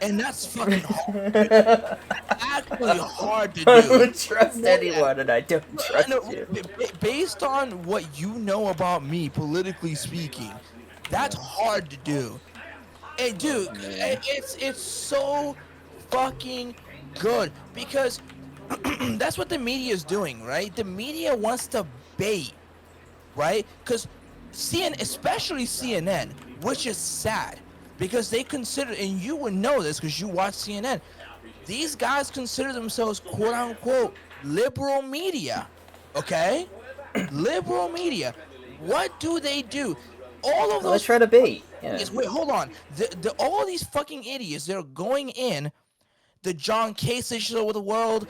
And that's fucking hard, dude. Actually hard to I do. don't trust Know that. anyone, and I don't trust No, you. based on what you know about me, politically speaking, that's hard to do. And dude, Oh, man. it's so fucking good because that's what the media is doing, right? The media wants to bait, right? Because especially CNN, which is sad, because they consider, and you would know this because you watch CNN, these guys consider themselves quote unquote liberal media, okay? Liberal media. What do they do? All of Well, they those try to bait. Yeah. idiots. Wait, hold on. All these fucking idiots, they're going in the John Kasich of the world.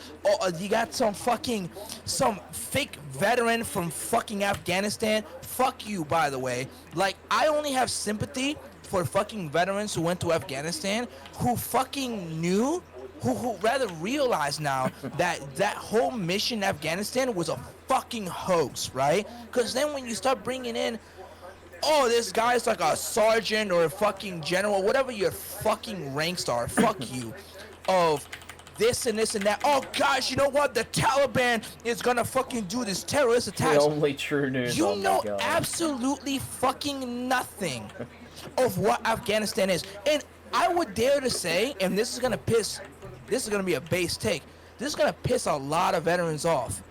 You got some fake veteran from fucking Afghanistan. Fuck you, by the way. Like, I only have sympathy for fucking veterans who went to Afghanistan, who fucking knew, who rather realize now that that whole mission in Afghanistan was a fucking hoax, right? Because then when you start bringing in, oh, this guy's like a sergeant or a fucking general, whatever your fucking ranks are, fuck you, of this and this and that. Oh gosh, you know what? The Taliban is gonna fucking do this terrorist The attacks. only true news. You Oh my know god. absolutely fucking nothing of what Afghanistan is. And I would dare to say, and this is gonna be a base take, this is gonna piss a lot of veterans off.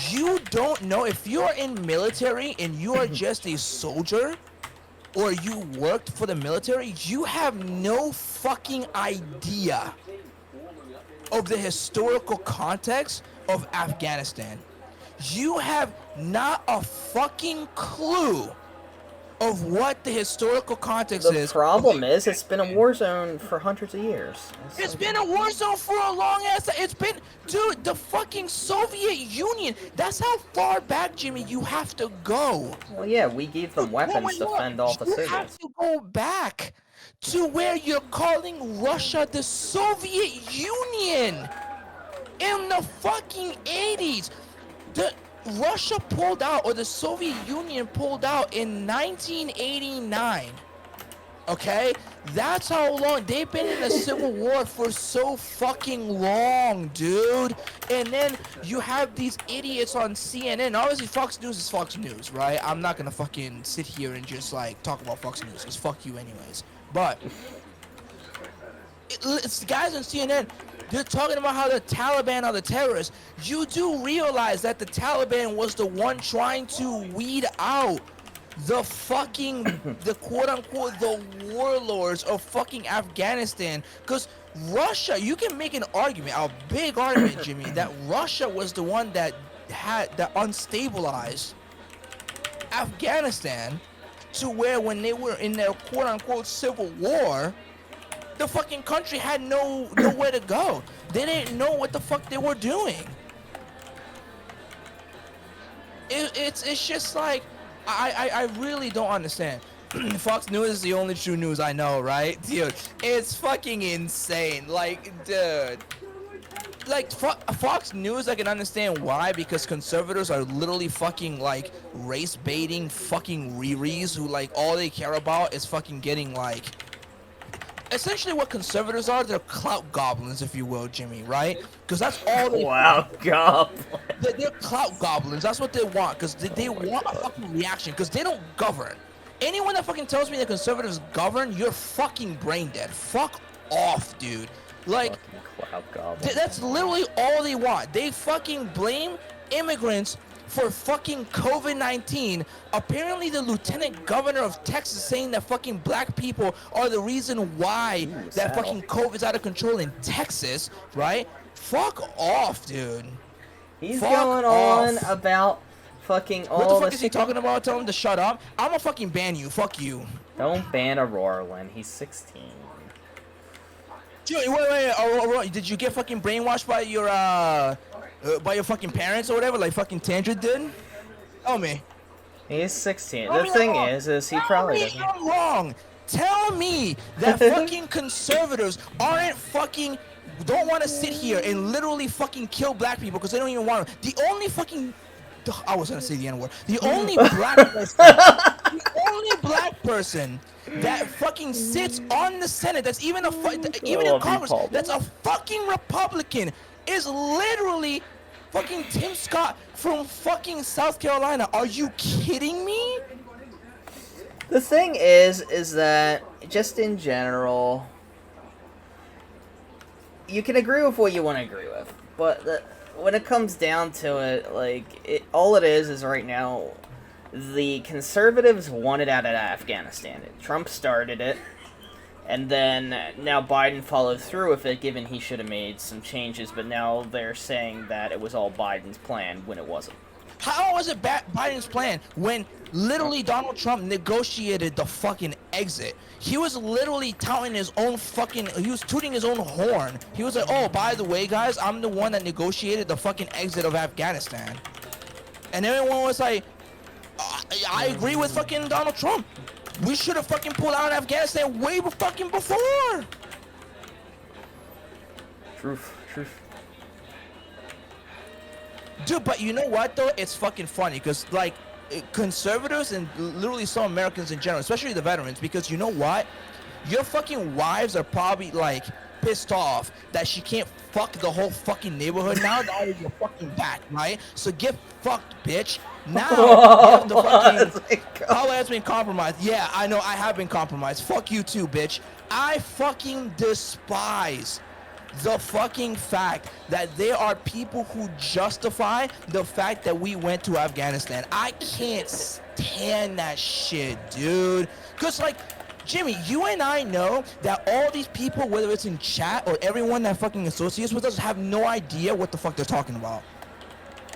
You don't know if you're in military and you are just a soldier or you worked for the military, you have no fucking idea of the historical context of Afghanistan. You have not a fucking clue of what the historical context The is. problem is, it's been a war zone for hundreds of years. It's been a war zone for a long ass time. It's been, dude, the fucking Soviet Union. That's how far back, Jimmy, you have to go. Well, yeah, we gave them weapons to fend off the You have Soviets. to go back to where you're calling Russia the Soviet Union in the fucking 80s. Russia pulled out, or the Soviet Union pulled out in 1989. Okay? That's how long they've been in a civil war for, so fucking long, dude. And then you have these idiots on CNN. Obviously, Fox News is Fox News, right? I'm not gonna fucking sit here and just like talk about Fox News, because fuck you anyways. But it's the guys on CNN. They're talking about how the Taliban are the terrorists. You do realize that the Taliban was the one trying to weed out the fucking, the quote-unquote, the warlords of fucking Afghanistan. Because Russia, you can make an argument, a big argument, Jimmy, that Russia was the one that unstabilized Afghanistan to where when they were in their quote-unquote civil war, the fucking country had nowhere to go. They didn't know what the fuck they were doing. It's just like, I really don't understand. Fox News is the only true news I know, right? Dude, it's fucking insane. Like, dude. Like, Fox News, I can understand why, because conservatives are literally fucking, like, race-baiting fucking Riris who, like, all they care about is fucking getting, like, essentially what conservatives are. They're clout goblins, if you will, Jimmy, right? Because that's all they Wow, god. They're clout goblins. That's what they want, because they want a fucking reaction, because they don't govern. Anyone that fucking tells me that conservatives govern, you're fucking brain dead. Fuck off, dude. Like, that's literally all they want. They fucking blame immigrants for fucking COVID-19. Apparently the lieutenant governor of Texas saying that fucking black people are the reason why that fucking COVID's out of control in Texas, right? Fuck off, dude. He's going on about fucking all What the fuck is he talking about? Tell him to shut up. I'm gonna fucking ban you. Fuck you. Don't ban Aurorlin. He's 16. Dude, wait. Did you get fucking brainwashed by your fucking parents or whatever, like fucking Tandra did? Tell me. He's 16. The thing is he probably doesn't. I'm wrong. Tell me that fucking conservatives don't want to sit here and literally fucking kill black people because they don't even want them. The I was gonna say the N-word. The only black person that fucking sits on the Senate, that's even even in Congress, that's a fucking Republican, is literally fucking Tim Scott from fucking South Carolina. Are you kidding me? The thing is that just in general, you can agree with what you want to agree with, but when it comes down to it, like, all it is right now, the conservatives want it out of Afghanistan. Trump started it, and then now Biden followed through with it, given he should have made some changes, but now they're saying that it was all Biden's plan when it wasn't. How was it Biden's plan when literally Donald Trump negotiated the fucking exit? He was literally touting his own fucking, he was tooting his own horn. He was like, oh, by the way, guys, I'm the one that negotiated the fucking exit of Afghanistan. And everyone was like, I agree with fucking Donald Trump. We should have fucking pulled out of Afghanistan way fucking before. Truth. Dude, but you know what though? It's fucking funny because like conservatives and literally some Americans in general, especially the veterans, because you know what? Your fucking wives are probably like pissed off that she can't fuck the whole fucking neighborhood now that you're fucking back, right? So get fucked, bitch. Now you have the fucking Pablo has been compromised. Yeah, I know I have been compromised. Fuck you too, bitch. I fucking despise the fucking fact that there are people who justify the fact that we went to Afghanistan. I can't stand that shit, dude. Cause like, Jimmy, you and I know that all these people, whether it's in chat or everyone that fucking associates with us, have no idea what the fuck they're talking about.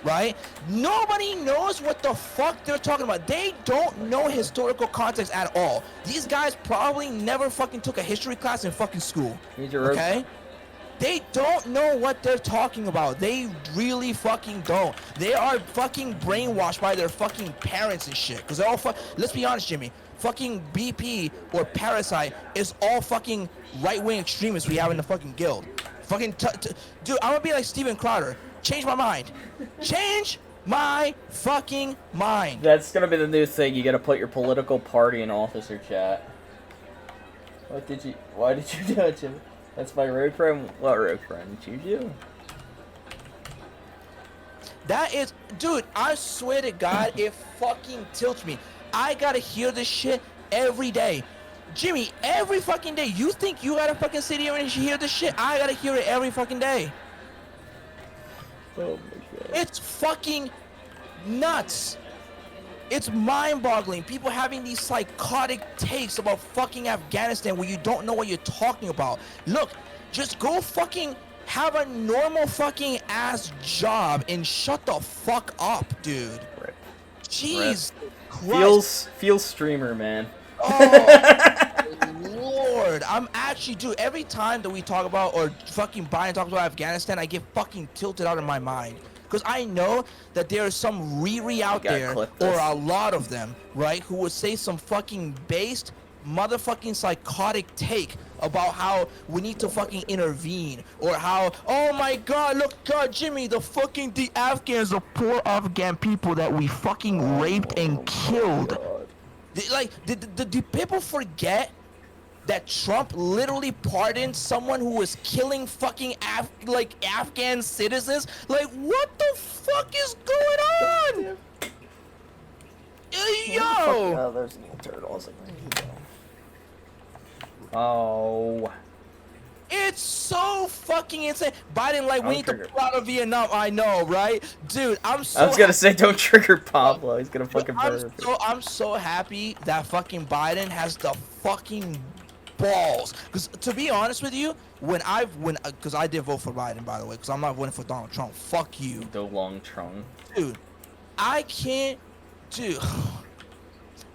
Right? Nobody knows what the fuck they're talking about. They don't know historical context at all. These guys probably never fucking took a history class in fucking school. Okay? They don't know what they're talking about. They really fucking don't. They are fucking brainwashed by their fucking parents and shit. Because they're all let's be honest, Jimmy. Fucking BP or Parasite is all fucking right-wing extremists we have in the fucking guild. Fucking dude, I'm gonna be like Steven Crowder. Change my mind. Change my fucking mind. That's gonna be the new thing. You gotta put your political party in officer chat. Why did you do it, Jimmy? That's my road friend. What road friend? You? That is, dude, I swear to God, it fucking tilts me. I gotta hear this shit every day. Jimmy, every fucking day. You think you gotta fucking sit here and hear this shit? I gotta hear it every fucking day. Oh my God. It's fucking nuts. It's mind-boggling. People having these psychotic takes about fucking Afghanistan where you don't know what you're talking about. Look, just go fucking have a normal fucking ass job and shut the fuck up, dude. Right. Jeez Christ. Feels streamer, man. Oh, Lord. I'm actually, dude, every time that we talk about, or fucking Biden talks about Afghanistan, I get fucking tilted out of my mind. Because I know that there is some Riri out there, or a lot of them, right, who would say some fucking based, motherfucking psychotic take about how we need to fucking intervene, or how, oh my God, look, God, Jimmy, the Afghans, the poor Afghan people that we fucking raped and killed. Like, did people forget that Trump literally pardoned someone who was killing fucking Afghan citizens? Like, what the fuck is going on? Yo! Oh, there's a little turtle. I was like, where did he go? Oh. It's so fucking insane. Biden, like, we need to pull out of Vietnam. I know, right? Dude, I was gonna say, don't trigger Pablo. He's gonna fucking murder me. I'm so happy that fucking Biden has the fucking balls. Because to be honest with you, because I did vote for Biden, by the way, because I'm not voting for Donald Trump. Fuck you. The long trunk. Dude, I can't, dude.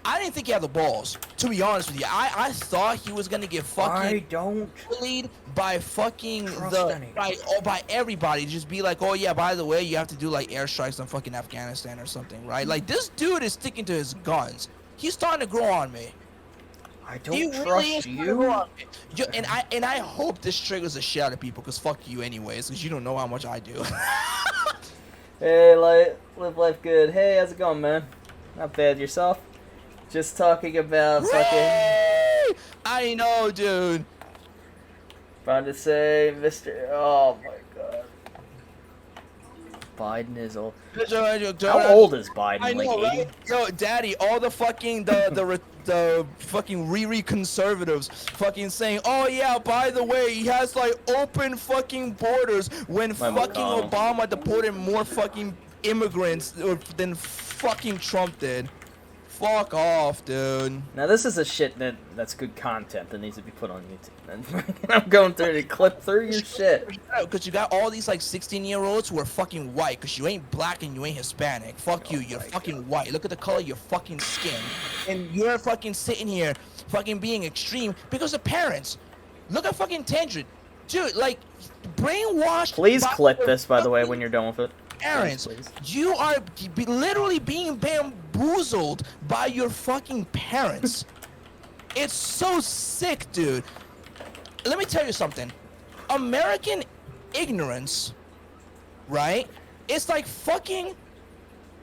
I didn't think he had the balls, to be honest with you. I thought he was gonna get fucking bullied by fucking by everybody. Just be like, oh yeah, by the way, you have to do like airstrikes on fucking Afghanistan or something, right? Like, this dude is sticking to his guns. He's starting to grow on me. I don't trust you. And I hope this triggers the shit out of people, because fuck you anyways, because you don't know how much I do. Hey, live life good. Hey, how's it going, man? Not bad. Yourself? Just talking about fucking. I know, dude. About to say, Mr. Oh my god. Biden is old. How old is Biden? I know, Like 80? right? Yo, daddy, all the fucking the fucking Riri conservatives fucking saying, oh yeah, by the way, he has like open fucking borders when My fucking McConnell. Obama deported more fucking immigrants than fucking Trump did. Fuck off, dude. Now this is a shit that's good content that needs to be put on YouTube. I'm going through to clip through your shit. Because you got all these like 16-year-olds who are fucking white. Because you ain't black and you ain't Hispanic. Fuck you. You're fucking white. Look at the color of your fucking skin. And you're fucking sitting here fucking being extreme because of parents. Look at fucking Tangent. Dude, like, brainwashed. Please by clip their this, by the way, when fucking you're done with it. parents. Please. You are literally being bamboozled by your fucking parents. It's so sick, dude. Let me tell you something. American ignorance, right? It's like fucking.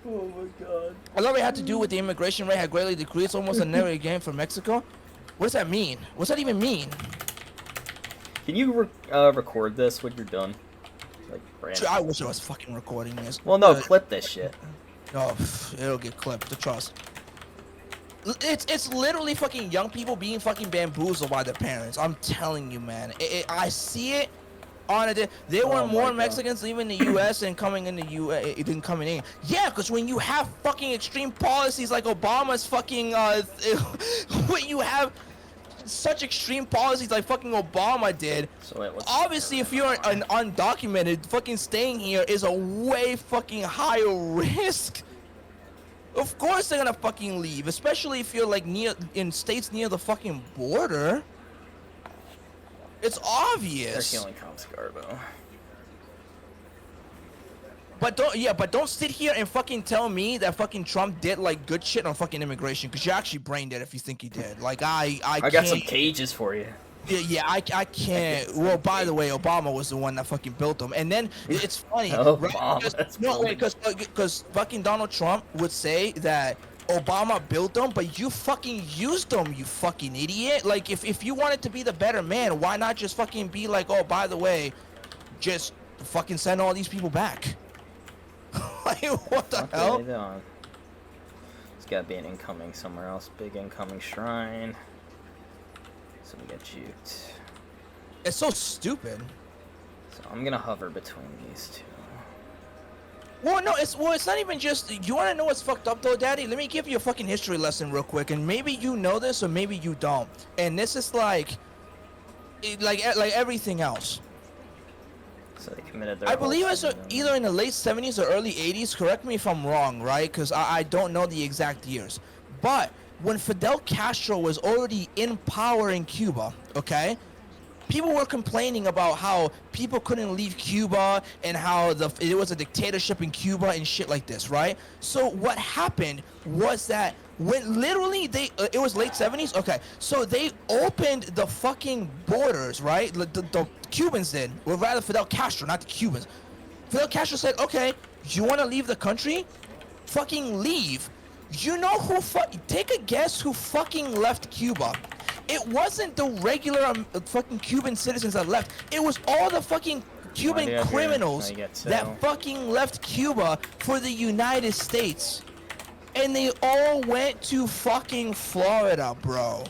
Oh my god. I love it had to do with the immigration rate had greatly decreased, almost a never again for Mexico. What does that mean? What's that even mean? Can you record this when you're done? Like, random. I wish I was fucking recording this. Well, no, clip this shit. Oh, it'll get clipped. The trust. It's literally fucking young people being fucking bamboozled by their parents. I'm telling you, man. I see it on it. There were more Mexicans leaving the U.S. and coming in the U.S. than coming in. Yeah, because when you have fucking extreme policies like Obama's fucking, when you have such extreme policies like fucking Obama did, So wait, obviously if you're an undocumented, fucking staying here is a way fucking higher risk. Of course they're gonna fucking leave, especially if you're like in states near the fucking border. It's obvious. They're killing Comp Scarbo. But don't sit here and fucking tell me that fucking Trump did like good shit on fucking immigration, because you're actually brain dead if you think he did. Like I got some cages for you. Yeah, I can't. Well, by the way, Obama was the one that fucking built them. And then it's funny, right? Because fucking Donald Trump would say that Obama built them, but you fucking used them, you fucking idiot. Like, if you wanted to be the better man, why not just fucking be like, oh, by the way, just fucking send all these people back? Like, what the hell? There's gotta be an incoming somewhere else. Big incoming shrine. So we got juked. It's so stupid. So I'm gonna hover between these two. Well, no, it's not even just. You want to know what's fucked up though, Daddy? Let me give you a fucking history lesson real quick, and maybe you know this or maybe you don't. And this is like everything else. So they committed their. I believe it's either in the late 70s or early 80s. Correct me if I'm wrong, right? Because I don't know the exact years. But when Fidel Castro was already in power in Cuba, okay? People were complaining about how people couldn't leave Cuba and how it was a dictatorship in Cuba and shit like this, right? So what happened was that when literally it was late 70s, okay, so they opened the fucking borders, right? The Cubans did, or rather Fidel Castro, not the Cubans. Fidel Castro said, okay, you want to leave the country? Fucking leave. You know who take a guess who fucking left Cuba? It wasn't the regular fucking Cuban citizens that left. It was all the fucking Cuban criminals that fucking left Cuba for the United States. And they all went to fucking Florida, bro.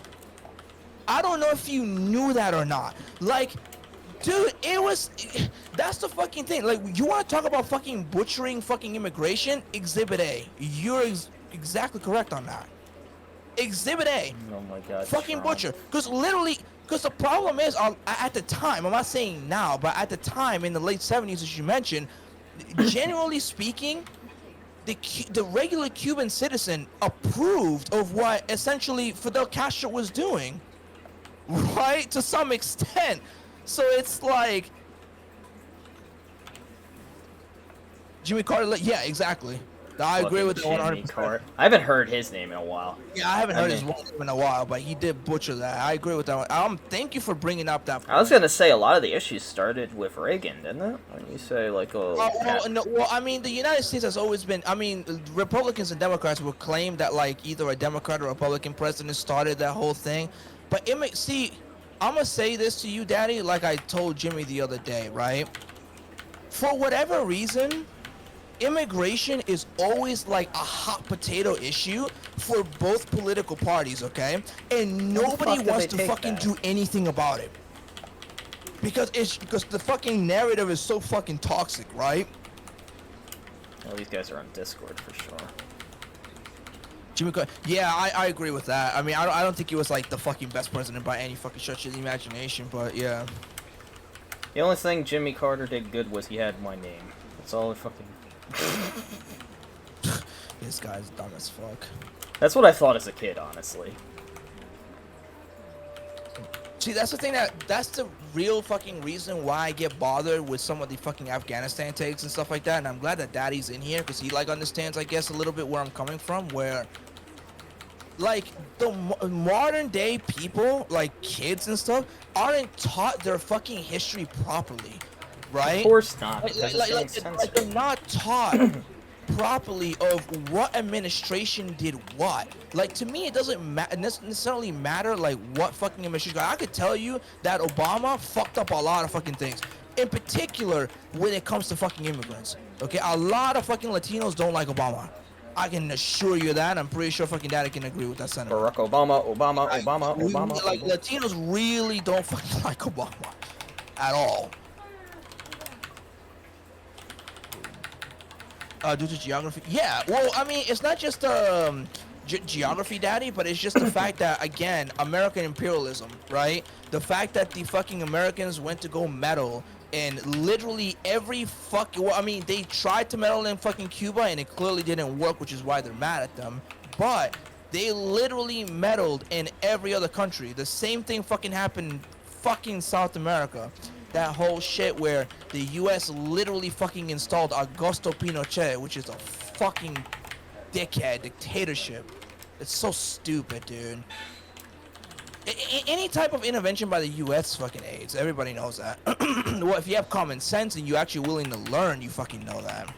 I don't know if you knew that or not. Like, dude, that's the fucking thing. Like, you want to talk about fucking butchering fucking immigration? Exhibit A. You're exactly correct on that. Exhibit A. Oh my god. Fucking butcher. Because the problem is, at the time, I'm not saying now, but at the time in the late 70s, as you mentioned, generally speaking, the regular Cuban citizen approved of what essentially Fidel Castro was doing, right? To some extent. So it's like, Jimmy Carter, yeah, exactly. I agree Fucking with that Jimmy 100%. Carter. I haven't heard his name in a while. Yeah, I haven't I heard mean, his name in a while, but he did butcher that. I agree with that one. Thank you for bringing up that point. I was gonna say a lot of the issues started with Reagan, didn't it? When you say like, oh, Well, I mean, the United States has always been. I mean, Republicans and Democrats will claim that like either a Democrat or Republican president started that whole thing, but it makes see. I'm gonna say this to you, Daddy, like I told Jimmy the other day, right? For whatever reason, immigration is always like a hot potato issue for both political parties, okay? And nobody wants to fucking do anything about it. Because the fucking narrative is so fucking toxic, right? Well, these guys are on Discord for sure. Jimmy Carter, yeah, I agree with that. I mean, I don't think he was like the fucking best president by any fucking stretch of the imagination, but yeah. The only thing Jimmy Carter did good was he had my name. That's all it fucking... This guy's dumb as fuck. That's what I thought as a kid, honestly. See, that's the thing that's the real fucking reason why I get bothered with some of the fucking Afghanistan takes and stuff like that. And I'm glad that Daddy's in here because he like understands, I guess, a little bit where I'm coming from. Where, like, the modern day people, like kids and stuff, aren't taught their fucking history properly, right? Of course not. Like they're not taught properly of what administration did what. Like, to me, it doesn't necessarily matter like what fucking administration. I could tell you that Obama fucked up a lot of fucking things, in particular when it comes to fucking immigrants. Okay, a lot of fucking Latinos don't like Obama. I can assure you that. I'm pretty sure fucking Daddy can agree with that sentiment. Barack Obama, Obama. Like, Latinos really don't fucking like Obama at all. Due to geography, yeah. Well, I mean, it's not just geography, Daddy, but it's just the fact that, again, American imperialism, right? The fact that the fucking Americans went to go meddle in literally every fucking. Well, I mean, they tried to meddle in fucking Cuba, and it clearly didn't work, which is why they're mad at them. But they literally meddled in every other country. The same thing fucking happened in fucking South America. That whole shit where the U.S. literally fucking installed Augusto Pinochet, which is a fucking dickhead dictatorship. It's so stupid, dude. Any type of intervention by the U.S. fucking aids. Everybody knows that. Well, if you have common sense and you're actually willing to learn, you fucking know that.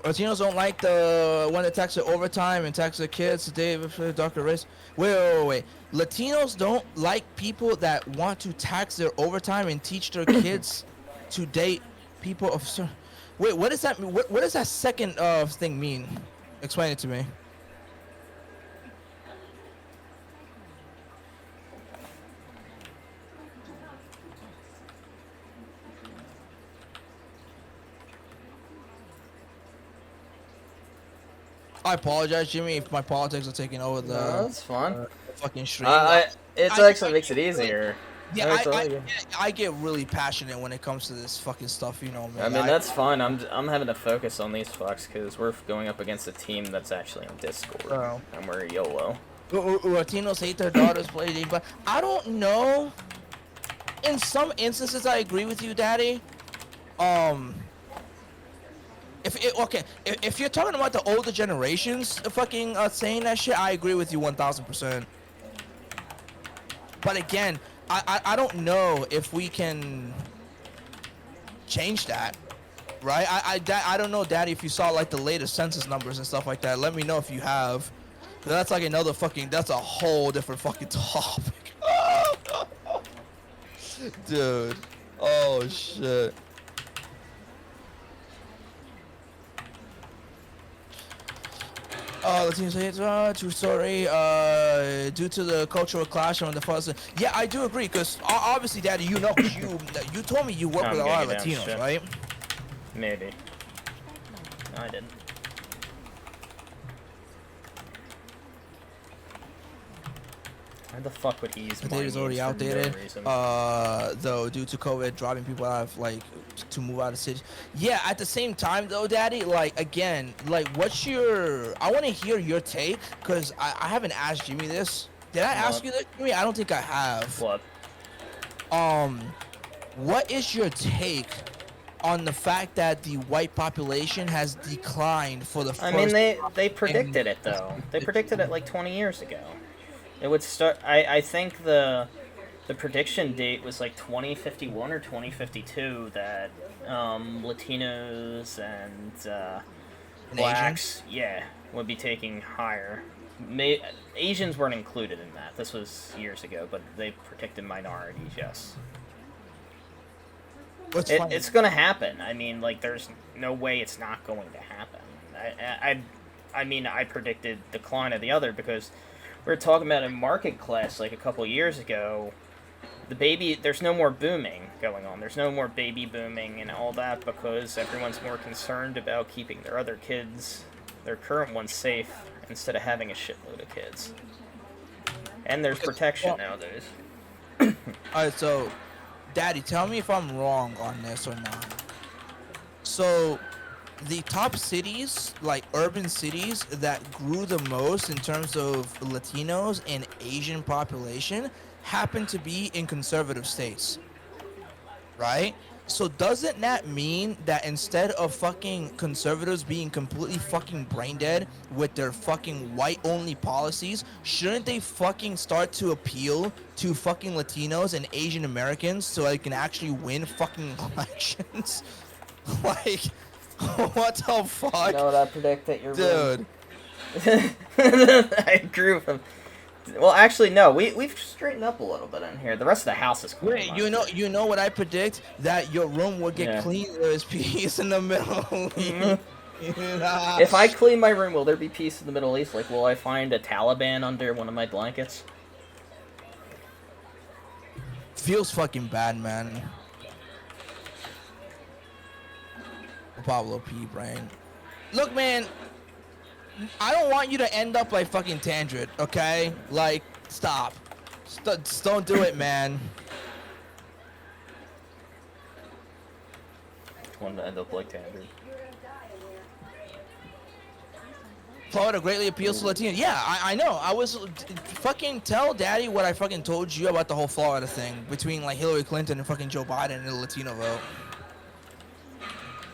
Latinos don't like the one that tax their overtime and tax their kids today for Dr. Race. Wait. Latinos don't like people that want to tax their overtime and teach their kids to date people of. Wait, what does that mean? What does that second thing mean? Explain it to me. I apologize, Jimmy, if my politics are taking over the. No, that's fun. Fucking stream. It actually makes it easier. Yeah, I get really passionate when it comes to this fucking stuff, you know, man. I mean, that's fine. I'm having to focus on these fucks because we're going up against a team that's actually on Discord, and we're YOLO. Latinos hate their daughters play game, but I don't know. In some instances, I agree with you, Daddy. If you're talking about the older generations fucking saying that shit, I agree with you 1000%. But again, I don't know if we can change that, right? I don't know, Daddy, if you saw like the latest census numbers and stuff like that. Let me know if you have. That's like another fucking. That's a whole different fucking topic, dude. Oh shit. Latinos hate, true story, due to the cultural clash on the first. Yeah, I do agree, because obviously, Daddy, you know, you told me you work with a lot of Latinos, right? Maybe. No, I didn't. Why the fuck would he use my Data's already outdated. No though, due to COVID, dropping people out of, like, to move out of city. Yeah, at the same time, though, Daddy, like, again, like, what's your... I want to hear your take, because I haven't asked Jimmy this. Did I ask you that, Jimmy? I don't think I have. What? What is your take on the fact that the white population has declined for the I mean, first they in predicted it though. They predicted it like 20 years ago. It would start. I think the prediction date was like 2051 or 2052 that Latinos and Asians. blacks, yeah, would be taking higher. Asians weren't included in that. This was years ago, but they predicted minorities. Yes, What's funny? it's gonna happen. I mean, like, there's no way it's not going to happen. I mean, I predicted decline of the other because we were talking about a market class like a couple years ago. There's no more booming going on. There's no more baby booming and all that because everyone's more concerned about keeping their other kids, their current ones, safe instead of having a shitload of kids. And there's protection nowadays. Alright, so, Daddy, tell me if I'm wrong on this or not. So, the top cities, like urban cities, that grew the most in terms of Latinos and Asian population happen to be in conservative states, right? So doesn't that mean that instead of fucking conservatives being completely fucking brain dead with their fucking white only policies, shouldn't they fucking start to appeal to fucking Latinos and Asian Americans so they can actually win fucking elections? Like, what the fuck? You know what I predict that you're Dude. I agree with him. Well, actually, no. We've straightened up a little bit in here. The rest of the house is cool. Wait, you know what I predict? That your room will get clean. There's peace in the Middle East. If I clean my room, will there be peace in the Middle East? Like, will I find a Taliban under one of my blankets? Feels fucking bad, man. Pablo P. Brain. Look, man. I don't want you to end up like fucking Tangent, okay? Like, stop. Just don't do it, man. One to end up like Tangent. Florida greatly appeals to Latinos. Yeah, I know. I was fucking tell Daddy what I fucking told you about the whole Florida thing between like Hillary Clinton and fucking Joe Biden and the Latino vote.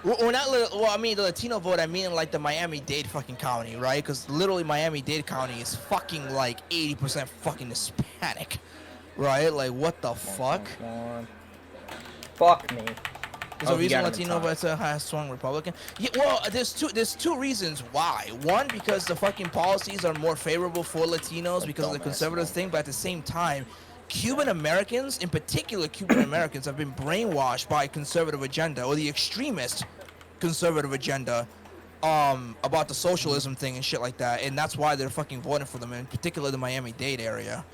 Well, I mean the Latino vote. I mean like the Miami-Dade fucking county, right? Because literally Miami-Dade county is fucking like 80% fucking Hispanic, right? Like what the fuck? Fuck me. There's a reason Latino votes has swung Republican. Yeah, well, there's two reasons why. One, because the fucking policies are more favorable for Latinos because of the conservative thing, but at the same time, Cuban Americans, in particular Cuban Americans, have been brainwashed by conservative agenda or the extremist conservative agenda about the socialism thing and shit like that, and that's why they're fucking voting for them, in particular the Miami-Dade area.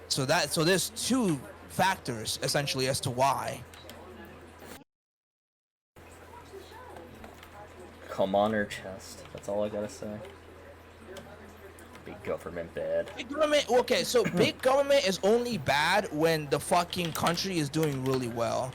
So there's two factors essentially as to why. Come on her chest. That's all I gotta say. Big government bad. Big government, okay, so big government is only bad when the fucking country is doing really well.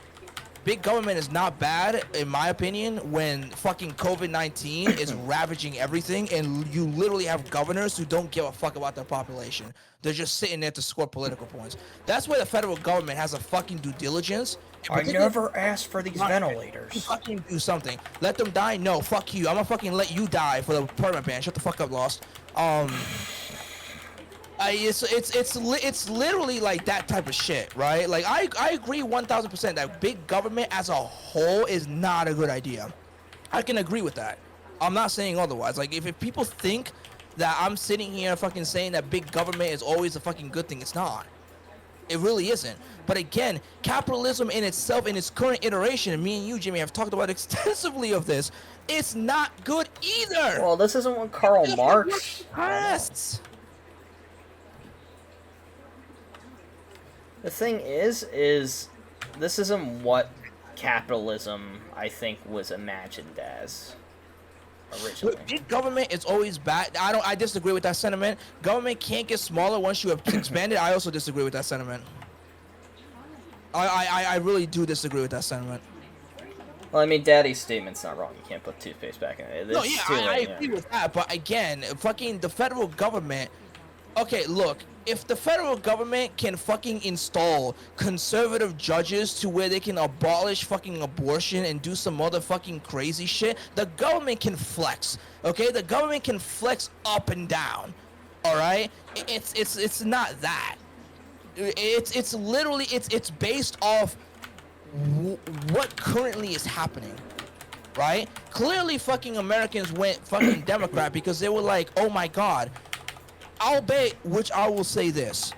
Big government is not bad, in my opinion, when fucking COVID-19 is ravaging everything and you literally have governors who don't give a fuck about their population. They're just sitting there to score political points. That's where the federal government has a fucking due diligence. I never asked for these ventilators. Fucking do something. Let them die? No, fuck you. I'm gonna fucking let you die for the permanent ban. Shut the fuck up, Lost. It's literally like that type of shit, right? Like I agree 1000% that big government as a whole is not a good idea. I can agree with that. I'm not saying otherwise. Like if people think that I'm sitting here fucking saying that big government is always a fucking good thing, it's not. It really isn't. But again, capitalism in itself, in its current iteration, and me and you, Jimmy, have talked about extensively of this, it's not good either. Well, this isn't what Karl Marx passed. The thing is this isn't what capitalism, I think, was imagined as originally. Big government is always bad. I disagree with that sentiment. Government can't get smaller once you have expanded. I also disagree with that sentiment. I really do disagree with that sentiment. Well, I mean, Daddy's statement's not wrong. You can't put toothpaste back in it. No, yeah, I agree with that. But again, fucking the federal government. Okay, look, if the federal government can fucking install conservative judges to where they can abolish fucking abortion and do some motherfucking crazy shit, the government can flex. Okay, the government can flex up and down. All right, it's not that. It's literally it's based off what currently is happening. Right? Clearly, fucking Americans went fucking Democrat because they were like, oh my god. I'll bet, which I will say this.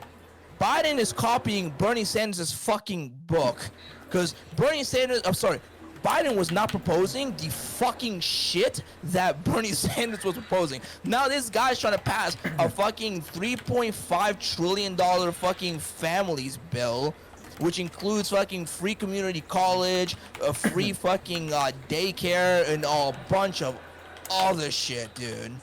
Biden is copying Bernie Sanders' fucking book. Because Biden was not proposing the fucking shit that Bernie Sanders was proposing. Now this guy's trying to pass a fucking $3.5 trillion fucking families bill, which includes fucking free community college, a free fucking daycare, and a bunch of other shit, dude.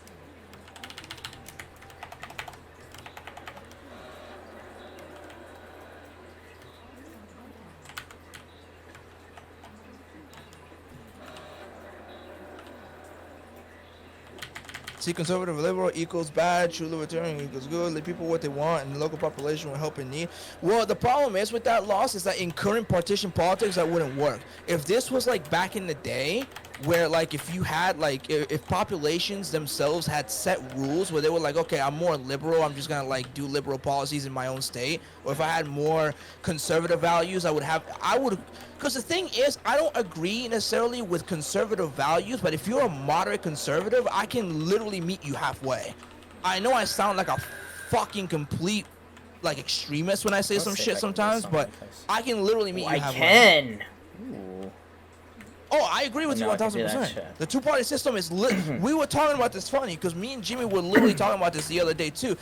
See, conservative liberal equals bad, true libertarian equals good, let people what they want, and the local population will help in need. Well, the problem is with that loss is that in current partition politics, that wouldn't work. If this was like back in the day, where like if you had like, if populations themselves had set rules where they were like, okay, I'm more liberal, I'm just gonna like do liberal policies in my own state, or if I had more conservative values, I would, because the thing is, I don't agree necessarily with conservative values, but if you're a moderate conservative, I can literally meet you halfway. I know I sound like a fucking complete like extremist when I say some shit sometimes, but I can literally meet you halfway. I can. Oh, I agree with you 1000%. The two-party system is lit. We were talking about this funny because me and Jimmy were literally talking about this the other day too.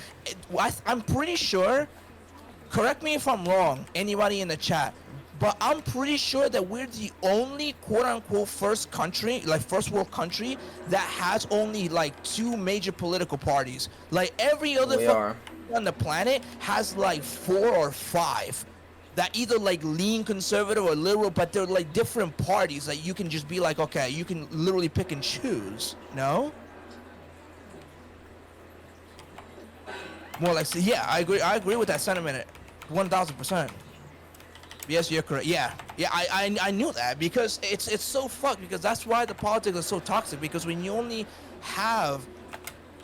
I'm pretty sure, correct me if I'm wrong, anybody in the chat, but I'm pretty sure that we're the only quote-unquote first world country that has only like 2 major political parties. Like every other on the planet has like 4 or 5 that either like lean conservative or liberal, but they're like different parties that you can just be like, okay, you can literally pick and choose. No? More like, yeah, I agree with that sentiment 1000%. Yes, you're correct. Yeah, I knew that because it's so fucked, because that's why the politics are so toxic, because when you only have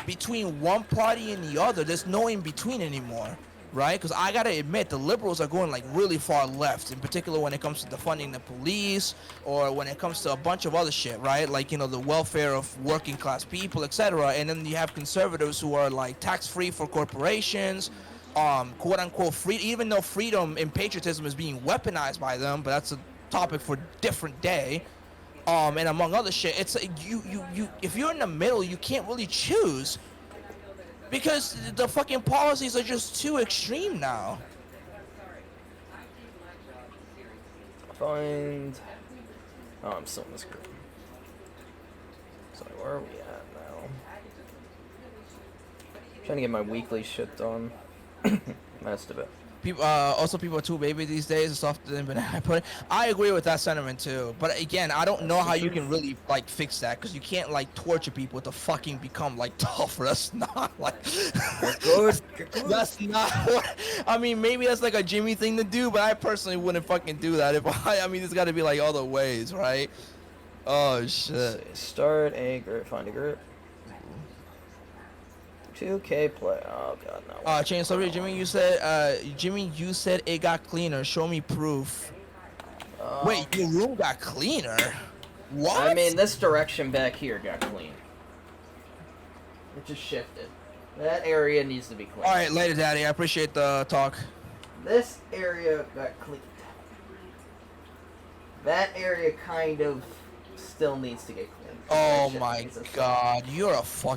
between one party and the other, there's no in between anymore, right? Because I gotta admit, the liberals are going like really far left, in particular when it comes to defunding the police, or when it comes to a bunch of other shit, right? Like, you know, the welfare of working class people, etc. And then you have conservatives who are like tax-free for corporations, quote unquote free, even though freedom and patriotism is being weaponized by them, but that's a topic for a different day. And among other shit, it's you if you're in the middle, you can't really choose, because the fucking policies are just too extreme now. Oh, I'm still in this group. So where are we at now? Trying to get my weekly shit done. Most of it. People, also people are too baby these days. It's often been put. I agree with that sentiment too. But again, I don't know how you can really like fix that, because you can't like torture people to fucking become like tougher. That's not like. You're good. That's not what. I mean, maybe that's like a Jimmy thing to do, but I personally wouldn't fucking do that. I mean, there's got to be like other ways, right? Oh shit. Start a group. Find a group. 2K play. Oh god, no. Change subject, Jimmy. You said it got cleaner. Show me proof. Wait, your room got cleaner? What? I mean, this direction back here got clean. It just shifted. That area needs to be clean. All right, later, Daddy. I appreciate the talk. This area got cleaned. That area kind of still needs to get cleaned. Oh my god, you're a fuck.